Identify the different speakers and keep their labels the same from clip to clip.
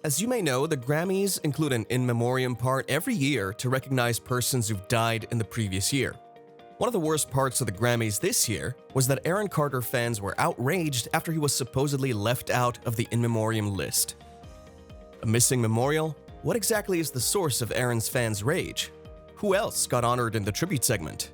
Speaker 1: As you may know, the Grammys include an In Memoriam part every year to recognize persons who've died in the previous year. One of the worst parts of the Grammys this year was that Aaron Carter fans were outraged after he was supposedly left out of the In Memoriam list. A missing memorial? What exactly is the source of Aaron's fans' rage? Who else got honored in the tribute segment?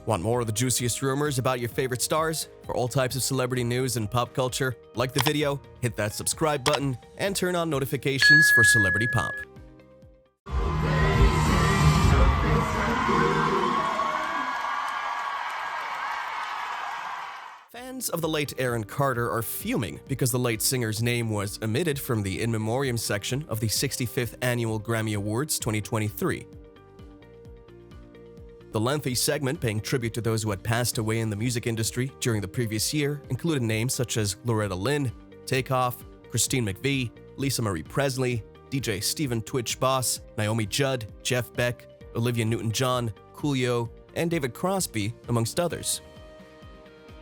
Speaker 1: Want more of the juiciest rumors about your favorite stars? For all types of celebrity news and pop culture, like the video, hit that subscribe button, and turn on notifications for Celebrity Pop. Fans of the late Aaron Carter are fuming because the late singer's name was omitted from the In Memoriam section of the 65th Annual Grammy Awards 2023. The lengthy segment paying tribute to those who had passed away in the music industry during the previous year included names such as Loretta Lynn, Takeoff, Christine McVie, Marie Presley, DJ Stephen Twitch Boss, Naomi Judd, Beck, Olivia Newton-John, Coolio, and David Crosby, amongst others.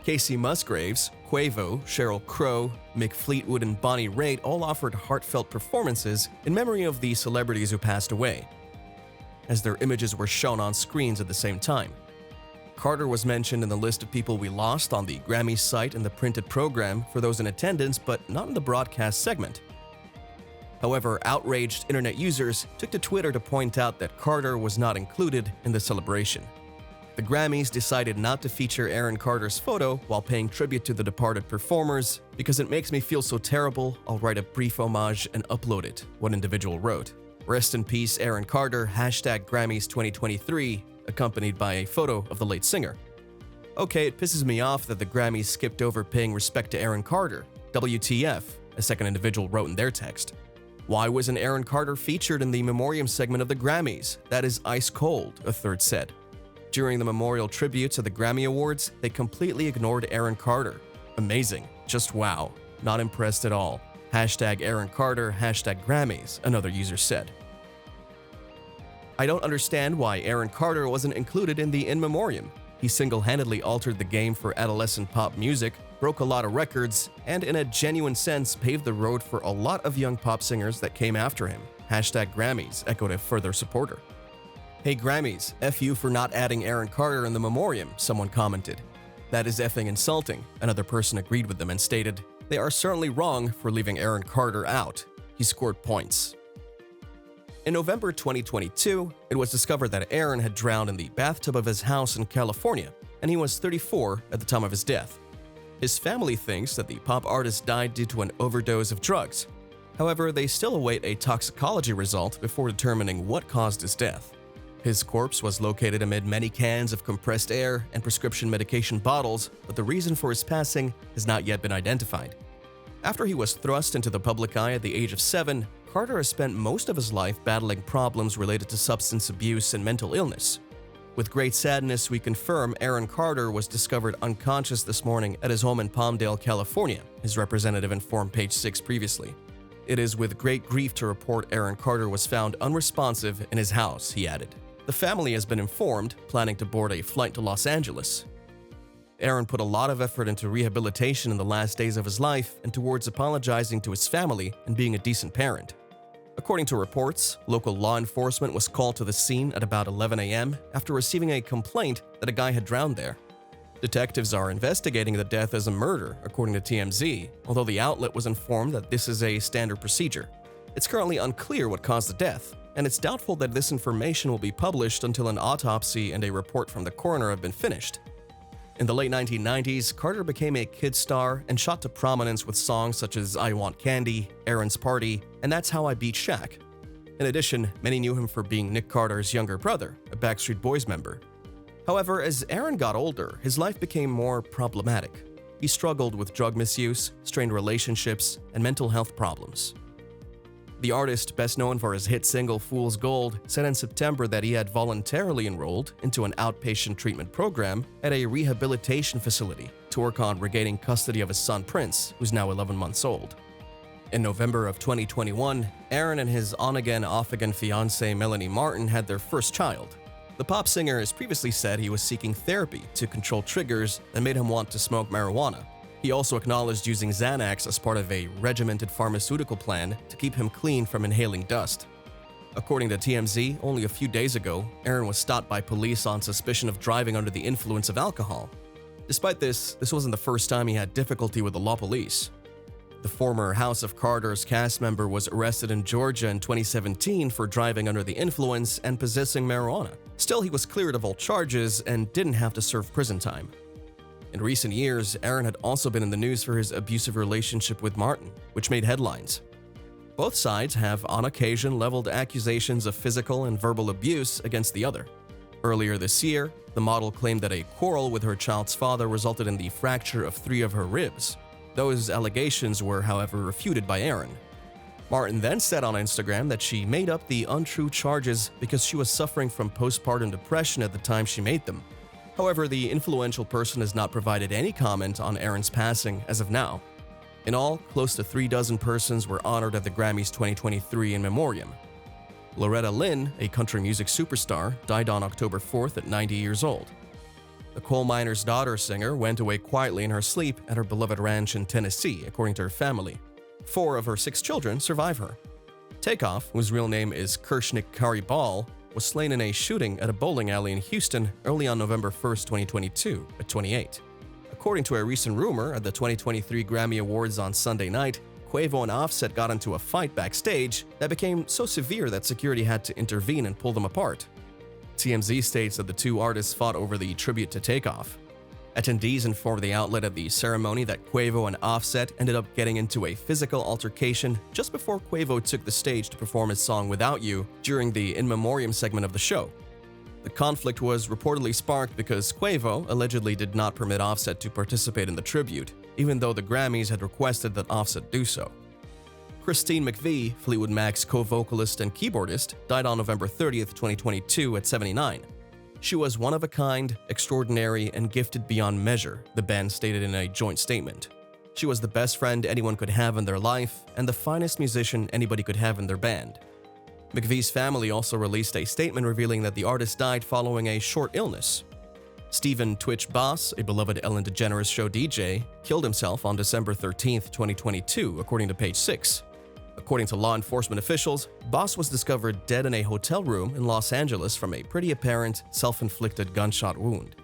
Speaker 1: Casey Musgraves, Quavo, Sheryl Crow, Mick Fleetwood, and Bonnie Raitt all offered heartfelt performances in memory of the celebrities who passed away, as their images were shown on screens at the same time. Carter was mentioned in the list of people we lost on the Grammys site and the printed program for those in attendance, but not in the broadcast segment. However, outraged internet users took to Twitter to point out that Carter was not included in the celebration. The Grammys decided not to feature Aaron Carter's photo while paying tribute to the departed performers. "Because it makes me feel so terrible, I'll write a brief homage and upload it," one individual wrote. "Rest in peace, Aaron Carter, #Grammys 2023, accompanied by a photo of the late singer. Okay, it pisses me off that the Grammys skipped over paying respect to Aaron Carter. WTF, a second individual wrote in their text. Why wasn't Aaron Carter featured in the Memoriam segment of the Grammys? That is ice cold, a third said. During the memorial tributes at the Grammy Awards, they completely ignored Aaron Carter. Amazing. Just wow. Not impressed at all. #Aaron Carter, #Grammys, another user said. I don't understand why Aaron Carter wasn't included in the In Memoriam. He single-handedly altered the game for adolescent pop music, broke a lot of records, and in a genuine sense paved the road for a lot of young pop singers that came after him. #Grammys, echoed a further supporter. Hey Grammys, F you for not adding Aaron Carter in the Memoriam, someone commented. That is effing insulting, another person agreed with them and stated, they are certainly wrong for leaving Aaron Carter out. He scored points. In November 2022, it was discovered that Aaron had drowned in the bathtub of his house in California, and he was 34 at the time of his death. His family thinks that the pop artist died due to an overdose of drugs. However, they still await a toxicology result before determining what caused his death. His corpse was located amid many cans of compressed air and prescription medication bottles, but the reason for his passing has not yet been identified. After he was thrust into the public eye at the age of 7, Carter has spent most of his life battling problems related to substance abuse and mental illness. With great sadness, we confirm Aaron Carter was discovered unconscious this morning at his home in Palmdale, California, his representative informed Page 6 previously. It is with great grief to report Aaron Carter was found unresponsive in his house, he added. The family has been informed, planning to board a flight to Los Angeles. Aaron put a lot of effort into rehabilitation in the last days of his life and towards apologizing to his family and being a decent parent. According to reports, local law enforcement was called to the scene at about 11 a.m. after receiving a complaint that a guy had drowned there. Detectives are investigating the death as a murder, according to TMZ, although the outlet was informed that this is a standard procedure. It's currently unclear what caused the death, and it's doubtful that this information will be published until an autopsy and a report from the coroner have been finished. In the late 1990s, Carter became a kid star and shot to prominence with songs such as I Want Candy, Aaron's Party, and That's How I Beat Shaq. In addition, many knew him for being Nick Carter's younger brother, a Backstreet Boys member. However, as Aaron got older, his life became more problematic. He struggled with drug misuse, strained relationships, and mental health problems. The artist, best known for his hit single Fool's Gold, said in September that he had voluntarily enrolled into an outpatient treatment program at a rehabilitation facility to work on regaining custody of his son Prince, who's now 11 months old. In November of 2021, Aaron and his on-again, off-again fiancée Melanie Martin had their first child. The pop singer has previously said he was seeking therapy to control triggers that made him want to smoke marijuana. He also acknowledged using Xanax as part of a regimented pharmaceutical plan to keep him clean from inhaling dust. According to TMZ, only a few days ago, Aaron was stopped by police on suspicion of driving under the influence of alcohol. Despite this wasn't the first time he had difficulty with the law police. The former House of Carter's cast member was arrested in Georgia in 2017 for driving under the influence and possessing marijuana. Still, he was cleared of all charges and didn't have to serve prison time. In recent years, Aaron had also been in the news for his abusive relationship with Martin, which made headlines. Both sides have on occasion leveled accusations of physical and verbal abuse against the other. Earlier this year, the model claimed that a quarrel with her child's father resulted in the fracture of 3 of her ribs. Those allegations were, however, refuted by Aaron. Martin then said on Instagram that she made up the untrue charges because she was suffering from postpartum depression at the time she made them. However, the influential person has not provided any comment on Aaron's passing as of now. In all, close to 36 persons were honored at the Grammys 2023 In Memoriam. Loretta Lynn, a country music superstar, died on October 4th at 90 years old. The coal miner's daughter singer went away quietly in her sleep at her beloved ranch in Tennessee, according to her family. 4 of her 6 children survive her. Takeoff, whose real name is Kirshnik Kari Ball, was slain in a shooting at a bowling alley in Houston early on November 1, 2022, at 28. According to a recent rumor, at the 2023 Grammy Awards on Sunday night, Quavo and Offset got into a fight backstage that became so severe that security had to intervene and pull them apart. TMZ states that the 2 artists fought over the tribute to Takeoff. Attendees informed the outlet at the ceremony that Quavo and Offset ended up getting into a physical altercation just before Quavo took the stage to perform his song Without You during the In Memoriam segment of the show. The conflict was reportedly sparked because Quavo allegedly did not permit Offset to participate in the tribute, even though the Grammys had requested that Offset do so. Christine McVie, Fleetwood Mac's co-vocalist and keyboardist, died on November 30th, 2022 at 79. She was one of a kind, extraordinary, and gifted beyond measure, the band stated in a joint statement. She was the best friend anyone could have in their life and the finest musician anybody could have in their band. McVie's family also released a statement revealing that the artist died following a short illness. Stephen Twitch Boss, a beloved Ellen DeGeneres show DJ, killed himself on December 13th, 2022, according to Page 6. According to law enforcement officials, Boss was discovered dead in a hotel room in Los Angeles from a pretty apparent, self-inflicted gunshot wound.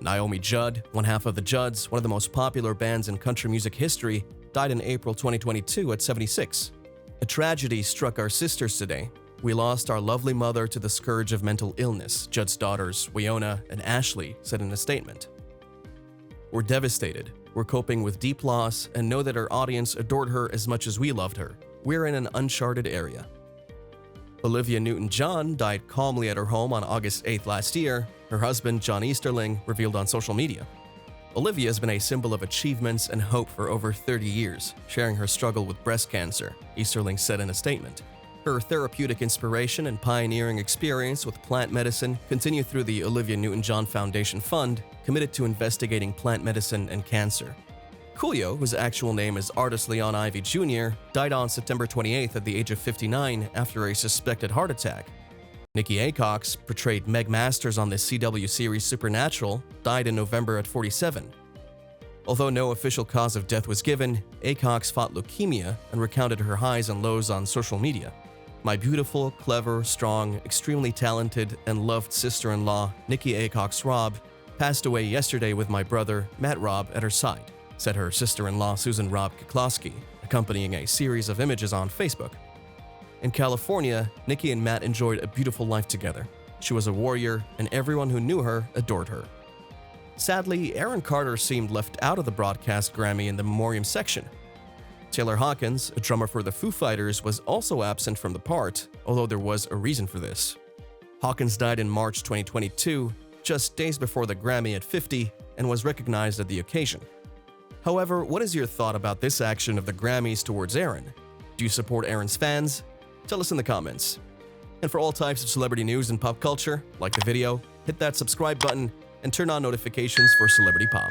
Speaker 1: Naomi Judd, one half of the Judds, one of the most popular bands in country music history, died in April 2022 at 76. A tragedy struck our sisters today. We lost our lovely mother to the scourge of mental illness, Judd's daughters, Wyona and Ashley, said in a statement. We're devastated. We're coping with deep loss and know that our audience adored her as much as we loved her. We're in an uncharted area. Olivia Newton-John died calmly at her home on August 8th last year, her husband, John Easterling, revealed on social media. Olivia has been a symbol of achievements and hope for over 30 years, sharing her struggle with breast cancer, Easterling said in a statement. Her therapeutic inspiration and pioneering experience with plant medicine continue through the Olivia Newton-John Foundation Fund, committed to investigating plant medicine and cancer. Coolio, whose actual name is Artist Leon Ivy Jr., died on September 28th at the age of 59 after a suspected heart attack. Nikki Acox, portrayed Meg Masters on the CW series Supernatural, died in November at 47. Although no official cause of death was given, Acox fought leukemia and recounted her highs and lows on social media. My beautiful, clever, strong, extremely talented, and loved sister-in-law, Nikki Acox Robb, passed away yesterday with my brother, Matt Robb, at her side, said her sister-in-law Susan Robb Kiklowski, accompanying a series of images on Facebook. In California, Nikki and Matt enjoyed a beautiful life together. She was a warrior, and everyone who knew her adored her. Sadly, Aaron Carter seemed left out of the broadcast Grammy in the Memoriam section. Taylor Hawkins, a drummer for the Foo Fighters, was also absent from the part, although there was a reason for this. Hawkins died in March 2022, just days before the Grammy at 50, and was recognized at the occasion. However, what is your thought about this action of the Grammys towards Aaron? Do you support Aaron's fans? Tell us in the comments. And for all types of celebrity news and pop culture, like the video, hit that subscribe button, and turn on notifications for Celebrity Pop.